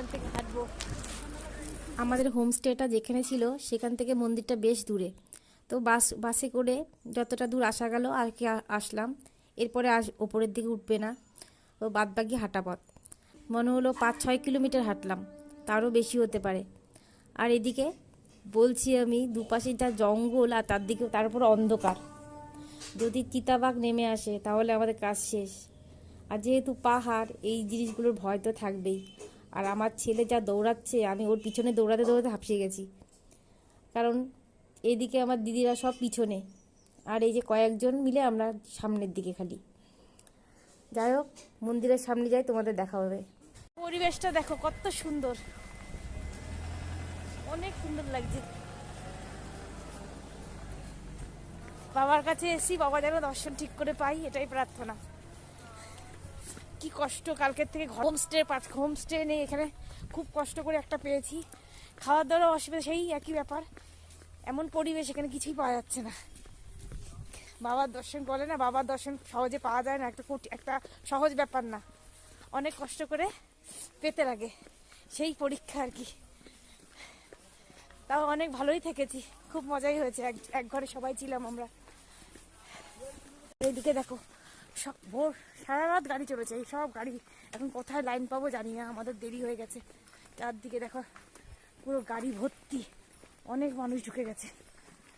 এখান থেকে হাঁটবো। আমাদের হোমস্টেটা যেখানে ছিল সেখান থেকে মন্দিরটা বেশ দূরে, তো বাসে করে যতটা দূর আসা গেল আর কি আসলাম। এরপরে ওপরের দিকে উঠবে না, তো বাদবাকি হাঁটা পথ মনে হলো 5-6 কিলোমিটার হাঁটলাম, তারও বেশি হতে পারে। আর এদিকে বলছি আমি, দুপাশে যা জঙ্গল আর তার দিকে তার উপর অন্ধকার, যদি চিতাবাঘ নেমে আসে তাহলে আমাদের কাজ শেষ। আর যেহেতু পাহাড়, এই জিনিসগুলোর ভয় তো থাকবেই। আর আমার ছেলে যা দৌড়াচ্ছে, আমি ওর পিছনে দৌড়াতে দৌড়াতে হাঁপিয়ে গেছি, কারণ এদিকে আমার দিদিরা সব পিছনে, আর এই যে কয়েকজন মিলে আমরা সামনের দিকে খালি। যাই হোক, মন্দিরের সামনে যাই, তোমাদের দেখা হবে। পরিবেশটা দেখো কত সুন্দর, অনেক সুন্দর লাগছে। বাবার কাছে এসি, বাবা যেন দর্শন ঠিক করে পাই, এটাই প্রার্থনা। কি কষ্ট, কালকের থেকে হোমস্টে নেই এখানে, খুব কষ্ট করে একটা পেয়েছি। খাওয়ার দাওয়ার অসুবিধা, সেই একই ব্যাপার, এমন পরিবেশ এখানে কিছুই পাওয়া যাচ্ছে না। বাবার দর্শন বলে না, বাবার দর্শন সহজে পাওয়া যায় না, একটা সহজ ব্যাপার না, অনেক কষ্ট করে পেতে লাগে, সেই পরীক্ষা আর কি। তাও অনেক ভালোই থেকেছি, খুব মজাই হয়েছে, এক ঘরে সবাই ছিলাম আমরা। এইদিকে দেখো, সব ভোর সারা রাত গাড়ি চলেছে, এই সব গাড়ি, এখন কোথায় লাইন পাবো জানি না, আমাদের দেরি হয়ে গেছে। চারদিকে দেখো পুরো গাড়ি ভর্তি, অনেক মানুষ ঢুকে গেছে।